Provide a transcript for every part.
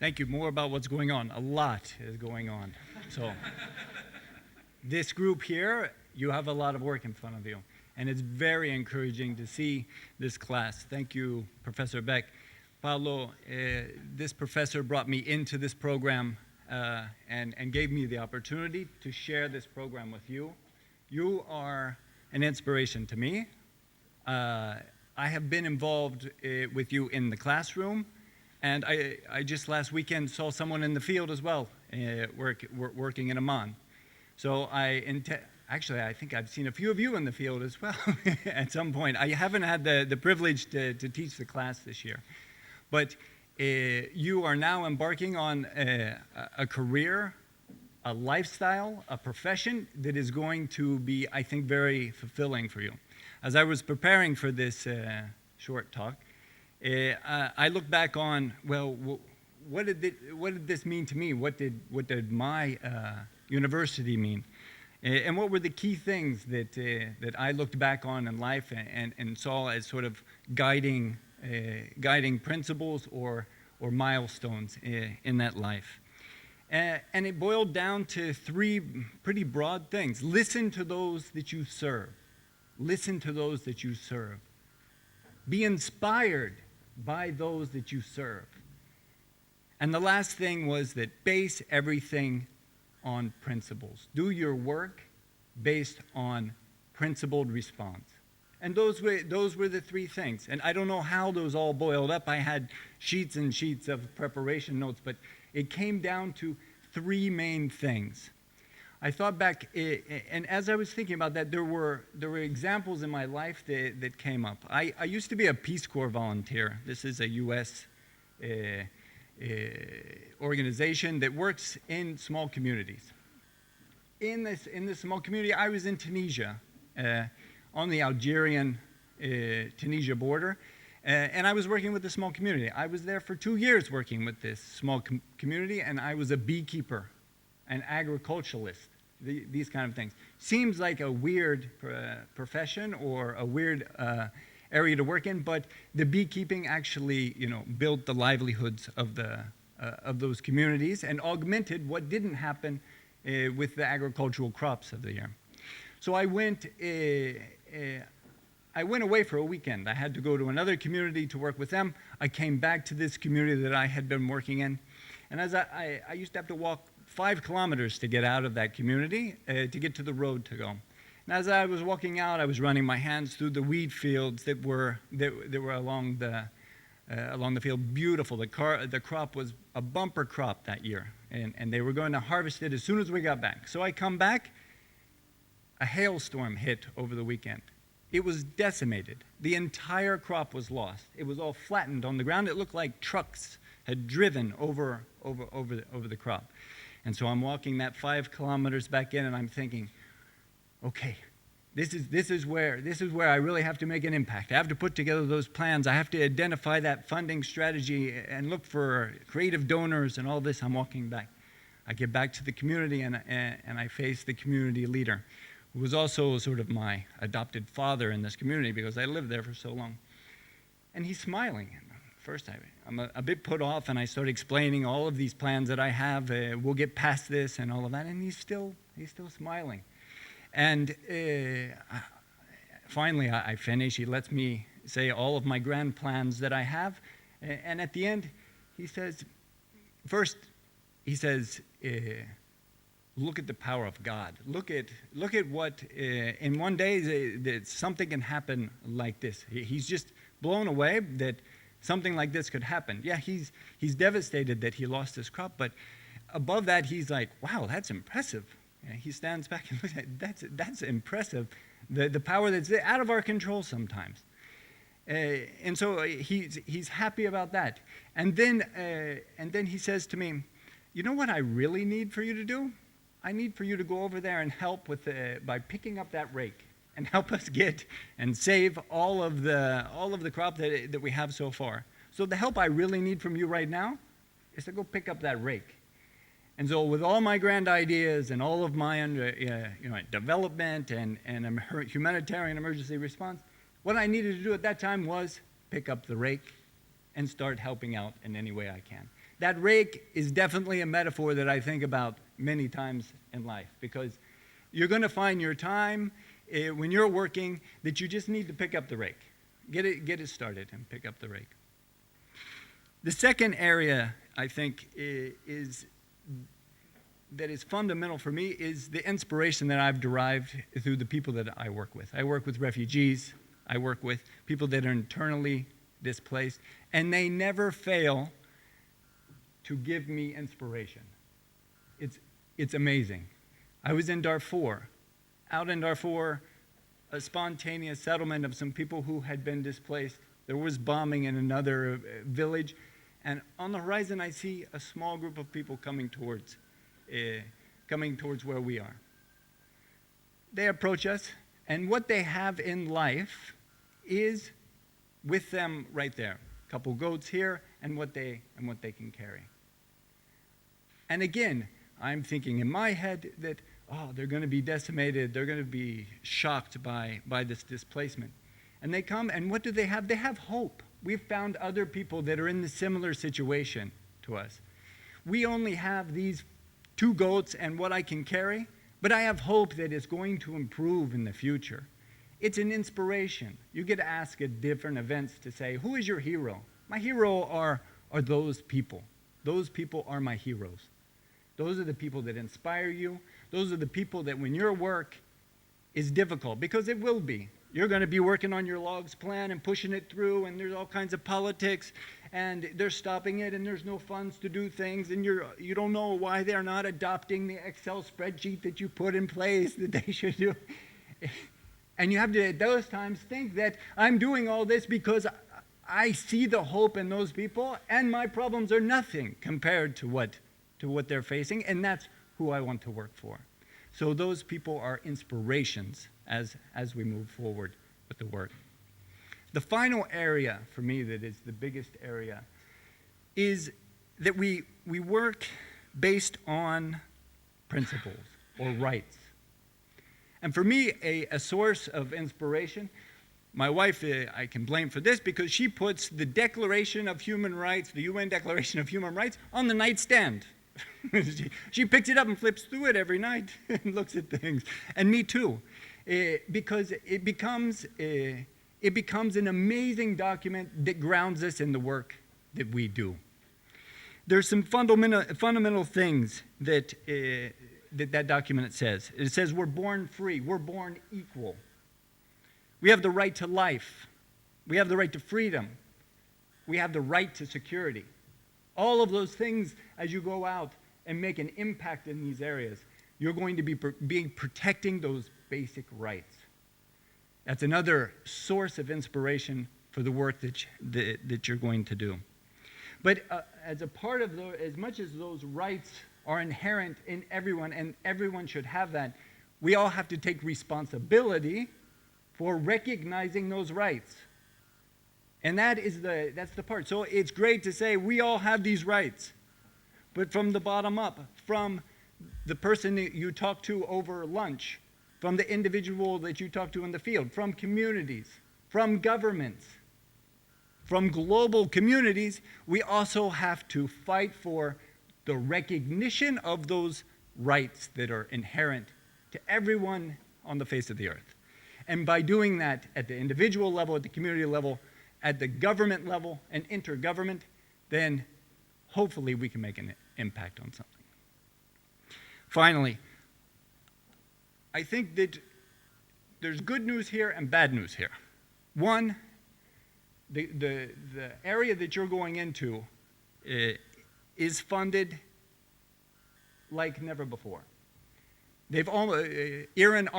Thank you. More about what's going on. A lot is going on. So this group here, you have a lot of work in front of you. And it's very encouraging to see this class. Thank you, Professor Beck. Paulo, this professor brought me into this program and gave me the opportunity to share this program with you. You are an inspiration to me. I have been involved with you in the classroom, and I just last weekend saw someone in the field as well, working in Amman. So actually, I think I've seen a few of you in the field as well at some point. I haven't had the privilege to teach the class this year. But you are now embarking on a career, a lifestyle, a profession that is going to be, I think, very fulfilling for you. As I was preparing for this short talk, I looked back on, well, what did this mean to me? What did my university mean? And what were the key things that I looked back on in life and saw as sort of guiding principles or milestones in that life? And it boiled down to three pretty broad things. Listen to those that you serve. Listen to those that you serve. Be inspired by those that you serve. And the last thing was that base everything on principles. Do your work based on principled response. And those were the three things. And I don't know how those all boiled up. I had sheets and sheets of preparation notes, but it came down to three main things. I thought back, and as I was thinking about that, there were examples in my life that came up. I used to be a Peace Corps volunteer. This is a U.S. Organization that works in small communities. In this small community, I was in Tunisia, on the Algerian-Tunisia border, and I was working with the small community. I was there for 2 years working with this small community, and I was a beekeeper, an agriculturalist, these kind of things. Seems like a weird profession or a weird area to work in, but the beekeeping actually, built the livelihoods of those communities and augmented what didn't happen with the agricultural crops of the year. So I went away for a weekend. I had to go to another community to work with them. I came back to this community that I had been working in, and as I used to have to walk 5 kilometers to get out of that community to get to the road to go. And as I was walking out, I was running my hands through the wheat fields that were along the field. Beautiful. The crop was a bumper crop that year, and they were going to harvest it as soon as we got back. So I come back. A hailstorm hit over the weekend. It was decimated. The entire crop was lost. It was all flattened on the ground. It looked like trucks had driven over the crop. And so I'm walking that 5 kilometers back in, and I'm thinking, okay, this is where I really have to make an impact. I have to put together those plans. I have to identify that funding strategy and look for creative donors and all this. I'm walking back. I get back to the community, and I face the community leader, who was also sort of my adopted father in this community because I lived there for so long. And he's smiling. First, I'm a bit put off, and I start explaining all of these plans that I have. We'll get past this and all of that, and he's still smiling. And finally, I finish. He lets me say all of my grand plans that I have, and at the end, he says, look at the power of God. Look at what in one day that something can happen like this. He's just blown away that something like this could happen. Yeah, he's devastated that he lost his crop, but above that, he's like, wow, that's impressive. And he stands back and looks at it. That's impressive. The power that's out of our control sometimes. And so he's happy about that. And then he says to me, you know what I really need for you to do? I need for you to go over there and help by picking up that rake and help us get and save all of the crop that we have so far. So the help I really need from you right now is to go pick up that rake. And so with all my grand ideas and all of my development and humanitarian emergency response, what I needed to do at that time was pick up the rake and start helping out in any way I can. That rake is definitely a metaphor that I think about many times in life, because you're going to find your time when you're working that you just need to pick up the rake. Get it started and pick up the rake. The second area I think that is fundamental for me is the inspiration that I've derived through the people that I work with. I work with refugees. I work with people that are internally displaced, and they never fail to give me inspiration. It's amazing. I was in Darfur. Out in Darfur, a spontaneous settlement of some people who had been displaced. There was bombing in another village, and on the horizon I see a small group of people coming towards where we are. They approach us, and what they have in life is with them right there. A couple goats here, and what they can carry. And again, I'm thinking in my head that, oh, they're going to be decimated, they're going to be shocked by this displacement. And they come, and what do they have? They have hope. We've found other people that are in the similar situation to us. We only have these 2 goats and what I can carry, but I have hope that it's going to improve in the future. It's an inspiration. You get asked at different events to say, who is your hero? My hero are those people. Those people are my heroes. Those are the people that inspire you. Those are the people that when your work is difficult, because it will be. You're going to be working on your logs plan and pushing it through, and there's all kinds of politics, and they're stopping it, and there's no funds to do things, and you don't know why they're not adopting the Excel spreadsheet that you put in place that they should do. And you have to, at those times, think that I'm doing all this because I see the hope in those people, and my problems are nothing compared to what they're facing, and that's who I want to work for. So those people are inspirations as we move forward with the work. The final area for me that is the biggest area is that we work based on principles or rights. And for me, a source of inspiration, my wife, I can blame for this because she puts the Declaration of Human Rights, the UN Declaration of Human Rights, on the nightstand. She picks it up and flips through it every night and looks at things. And me too, because it becomes an amazing document that grounds us in the work that we do. There's some fundamental things that document says. It says we're born free, we're born equal. We have the right to life. We have the right to freedom. We have the right to security. All of those things, as you go out and make an impact in these areas, you're going to be protecting those basic rights. That's another source of inspiration for the work that you're going to do. But as a part of as much as those rights are inherent in everyone, and everyone should have that, we all have to take responsibility for recognizing those rights. And that's the part. So it's great to say we all have these rights, but from the bottom up, from the person that you talk to over lunch, from the individual that you talk to in the field, from communities, from governments, from global communities, we also have to fight for the recognition of those rights that are inherent to everyone on the face of the earth. And by doing that at the individual level, at the community level, at the government level and intergovernment, then hopefully we can make an impact on something. Finally, I think that there's good news here and bad news here. One, the area that you're going into is funded like never before. They've a recent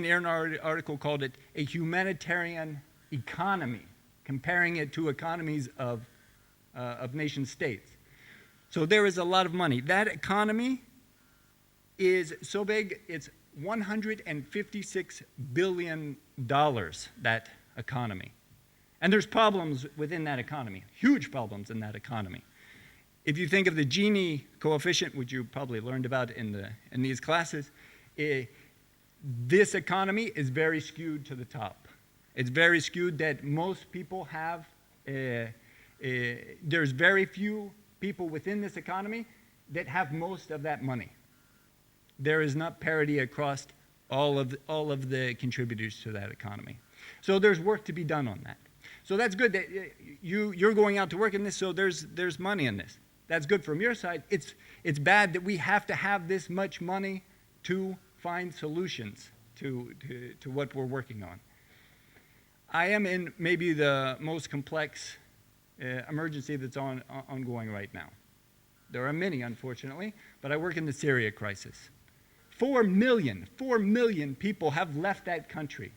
IRN article called it a humanitarian economy, comparing it to economies of nation states. So there is a lot of money. That economy is so big, it's $156 billion, that economy. And there's problems within that economy, huge problems in that economy. If you think of the Gini coefficient, which you probably learned about in these classes, this economy is very skewed to the top. It's very skewed that most people have, there's very few people within this economy that have most of that money. There is not parity across all of the contributors to that economy. So there's work to be done on that. So that's good that you're going out to work in this, so there's money in this. That's good from your side. It's bad that we have to have this much money to find solutions to what we're working on. I am in maybe the most complex emergency that's ongoing right now. There are many, unfortunately, but I work in the Syria crisis. 4 million people have left that country.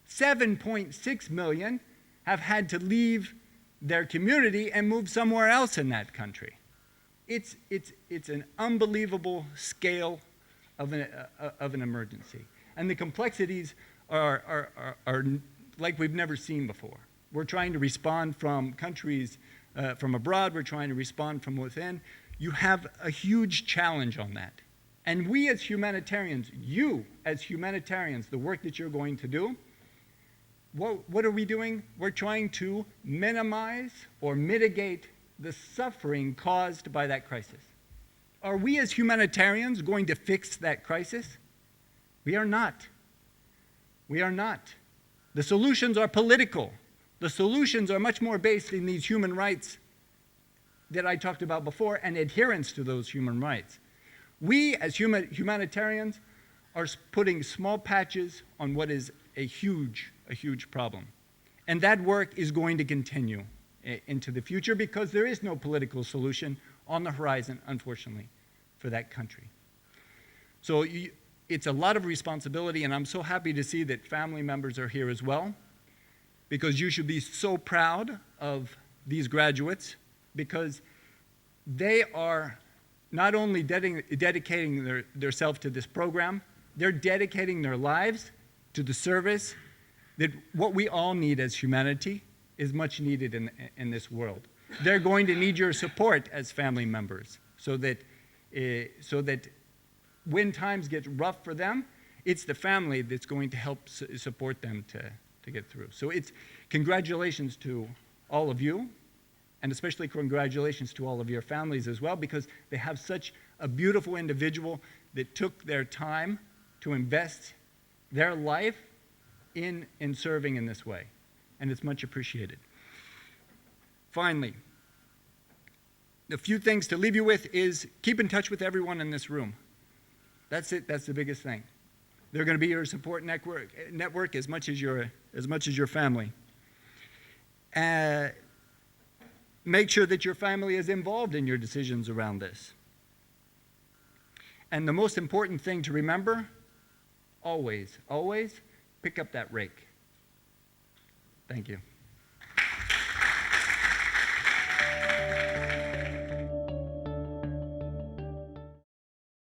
7.6 million have had to leave their community and move somewhere else in that country. It's an unbelievable scale of an emergency. And the complexities are like we've never seen before. We're trying to respond from countries from abroad. We're trying to respond from within. You have a huge challenge on that. And we as humanitarians, you as humanitarians, the work that you're going to do, what are we doing? We're trying to minimize or mitigate the suffering caused by that crisis. Are we as humanitarians going to fix that crisis? We are not. We are not. The solutions are political. The solutions are much more based in these human rights that I talked about before and adherence to those human rights. We as humanitarians are putting small patches on what is a huge problem. And that work is going to continue into the future because there is no political solution on the horizon, unfortunately, for that country. So it's a lot of responsibility, and I'm so happy to see that family members are here as well, because you should be so proud of these graduates, because they are not only dedicating themselves to this program, they're dedicating their lives to the service that what we all need as humanity is much needed in this world. They're going to need your support as family members so that when times get rough for them, it's the family that's going to help support them to get through. So it's congratulations to all of you, and especially congratulations to all of your families as well, because they have such a beautiful individual that took their time to invest their life in serving in this way. And it's much appreciated. Finally, a few things to leave you with is keep in touch with everyone in this room. That's it. That's the biggest thing. They're going to be your support network as much as your family. Make sure that your family is involved in your decisions around this. And the most important thing to remember, always pick up that rake. Thank you.